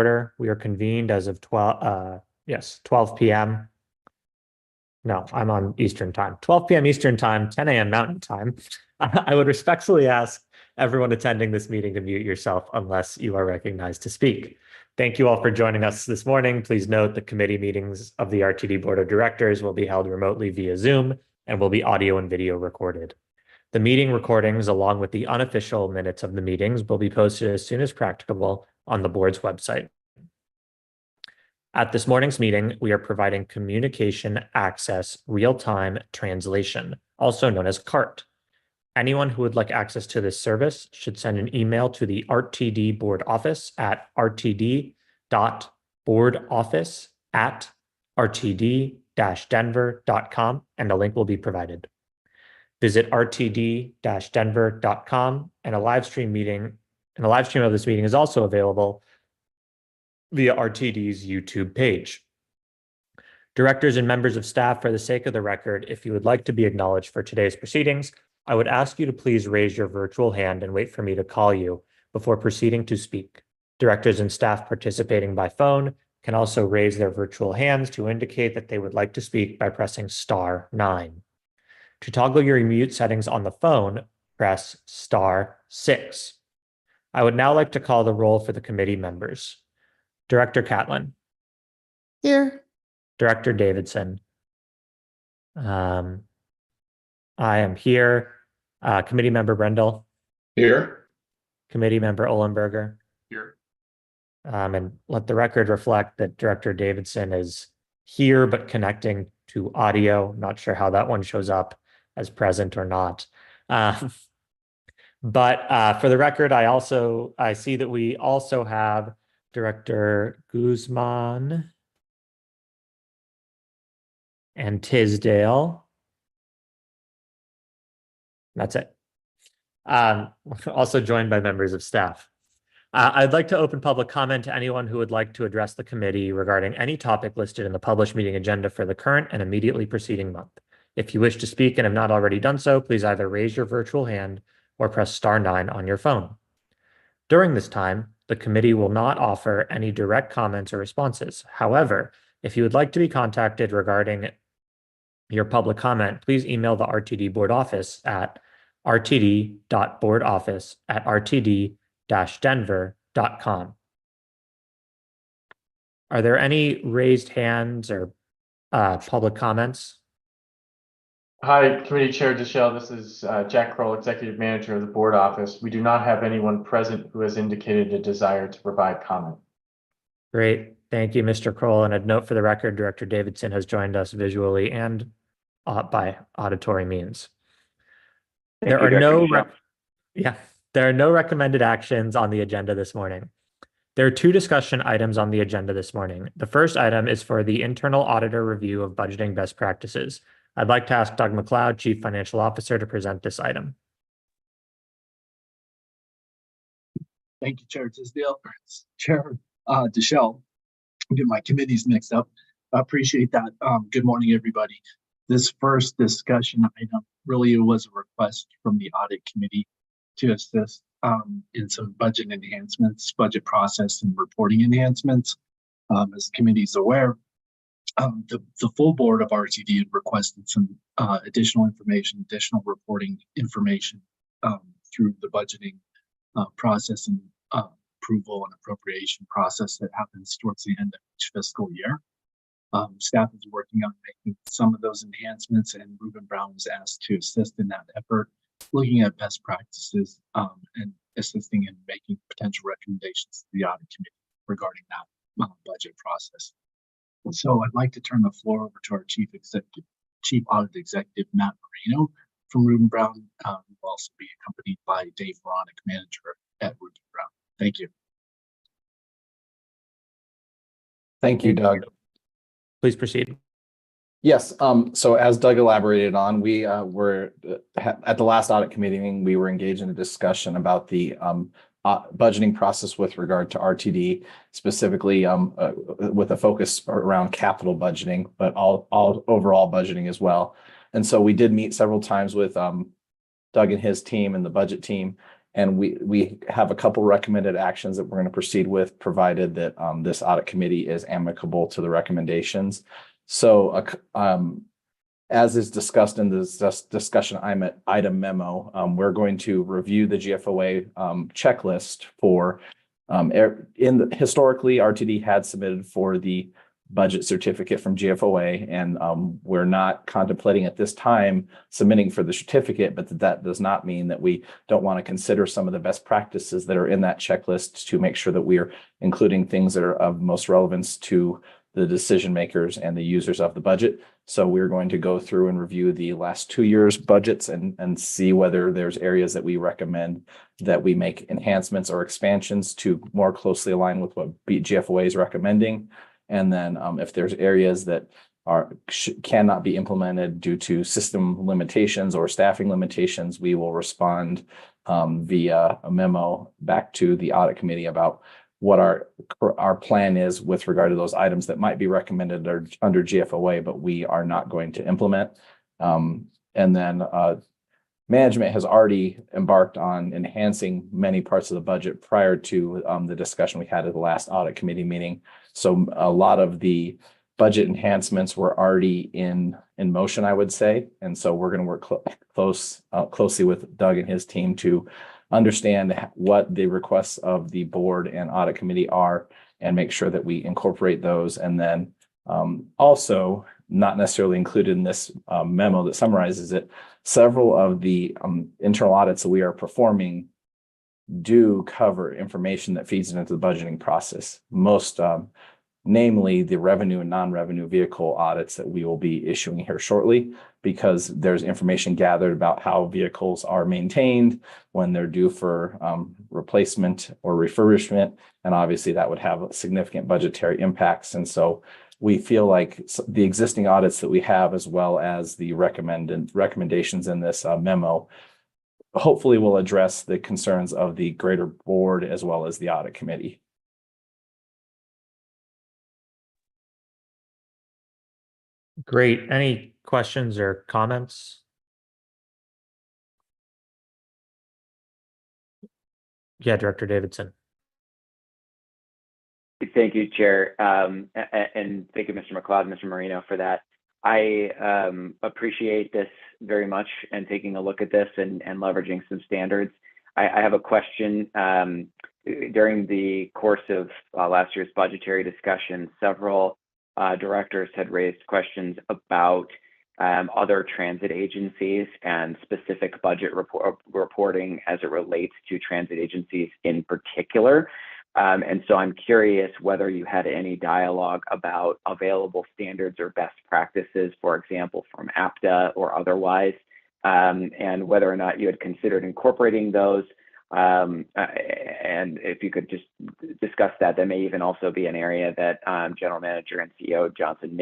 order. We are convened as of 12 p.m. No, I'm on Eastern time. 12 p.m. Eastern time, 10 a.m. Mountain time. I would respectfully ask everyone attending this meeting to mute yourself unless you are recognized to speak. Thank you all for joining us this morning. Please note the committee meetings of the RTD Board of Directors will be held remotely via Zoom and will be audio and video recorded. The meeting recordings, along with the unofficial minutes of the meetings, will be posted as soon as practicable on the board's website. At this morning's meeting, we are providing communication access real-time translation, also known as CART. Anyone who would like access to this service should send an email to the RTD board office at rtd.boardoffice@rtd-denver.com, and a link will be provided. Visit rtd-denver.com, and a live stream of this meeting is also available via RTD's YouTube page. Directors and members of staff, for the sake of the record, if you would like to be acknowledged for today's proceedings, I would ask you to please raise your virtual hand and wait for me to call you before proceeding to speak. Directors and staff participating by phone can also raise their virtual hands to indicate that they would like to speak by pressing *9. To toggle your mute settings on the phone, press *6. I would now like to call the roll for the committee members. Director Catlin. Here. Director Davidson. I am here. Committee member Brendel. Here. Committee member Ohlenberger. Here. And let the record reflect that Director Davidson is here, but connecting to audio. Not sure how that one shows up as present or not. But for the record, I see that we also have Director Guzman and Tisdale. That's it. Also joined by members of staff. I'd like to open public comment to anyone who would like to address the committee regarding any topic listed in the published meeting agenda for the current and immediately preceding month. If you wish to speak and have not already done so, please either raise your virtual hand or press *9 on your phone. During this time, the committee will not offer any direct comments or responses. However, if you would like to be contacted regarding your public comment, please email the RTD board office at rtd.boardoffice@rtd-denver.com. Are there any raised hands or public comments? Hi, Committee Chair Deschelle. This is Jack Kroll, Executive Manager of the Board Office. We do not have anyone present who has indicated a desire to provide comment. Great. Thank you, Mr. Kroll. And a note for the record, Director Davidson has joined us visually and by auditory means. There are no recommended actions on the agenda this morning. There are 2 discussion items on the agenda this morning. The first item is for the internal auditor review of budgeting best practices. I'd like to ask Doug McLeod, Chief Financial Officer, to present this item. Thank you, Chair Tisdale. Chair Deschelle. I'm getting my committees mixed up. I appreciate that. Good morning, everybody. This first discussion item really was a request from the Audit Committee to assist in some budget enhancements, budget process and reporting enhancements. As the committee is aware, the full board of RTD had requested some additional information, additional reporting information through the budgeting process and approval and appropriation process that happens towards the end of each fiscal year. Staff is working on making some of those enhancements, and Ruben Brown was asked to assist in that effort, looking at best practices and assisting in making potential recommendations to the Audit Committee regarding that budget process. So I'd like to turn the floor over to our Chief Audit Executive, Matt Marino from Ruben Brown, who will also be accompanied by Dave Veronic, Manager at Ruben Brown. Thank you. Thank you, Doug. Please proceed. Yes. So as Doug elaborated on, we were at the last audit committee meeting, we were engaged in a discussion about the budgeting process with regard to RTD, specifically with a focus around capital budgeting, but all overall budgeting as well. And so we did meet several times with Doug and his team and the budget team. And we have a couple recommended actions that we're going to proceed with, provided that this audit committee is amicable to the recommendations. So as is discussed in this discussion item memo, we're going to review the GFOA checklist for historically RTD had submitted for the budget certificate from GFOA, and we're not contemplating at this time submitting for the certificate, but that does not mean that we don't want to consider some of the best practices that are in that checklist to make sure that we are including things that are of most relevance to the decision makers and the users of the budget. So we're going to go through and review the last 2 years' budgets and see whether there's areas that we recommend that we make enhancements or expansions to more closely align with what GFOA is recommending. And then if there's areas that cannot be implemented due to system limitations or staffing limitations, we will respond via a memo back to the audit committee about what our plan is with regard to those items that might be recommended under GFOA, but we are not going to implement. And then management has already embarked on enhancing many parts of the budget prior to the discussion we had at the last audit committee meeting. So a lot of the budget enhancements were already in motion, I would say. And so we're going to work closely with Doug and his team to understand what the requests of the board and audit committee are and make sure that we incorporate those. And then also, not necessarily included in this memo that summarizes it, several of the internal audits that we are performing do cover information that feeds into the budgeting process. Most namely the revenue and non-revenue vehicle audits that we will be issuing here shortly, because there's information gathered about how vehicles are maintained when they're due for replacement or refurbishment. And obviously that would have significant budgetary impacts. And so we feel like the existing audits that we have, as well as the recommendations in this memo, hopefully will address the concerns of the greater board as well as the audit committee. Great. Any questions or comments? Yeah, Director Davidson. Thank you, Chair. And thank you, Mr. McLeod and Mr. Marino, for that. I appreciate this very much and taking a look at this and leveraging some standards. I have a question. During the course of last year's budgetary discussion, several directors had raised questions about other transit agencies and specific budget reporting as it relates to transit agencies in particular. And so I'm curious whether you had any dialogue about available standards or best practices, for example, from APTA or otherwise, and whether or not you had considered incorporating those. And if you could just discuss that, that may even also be an area that General Manager and CEO Johnson may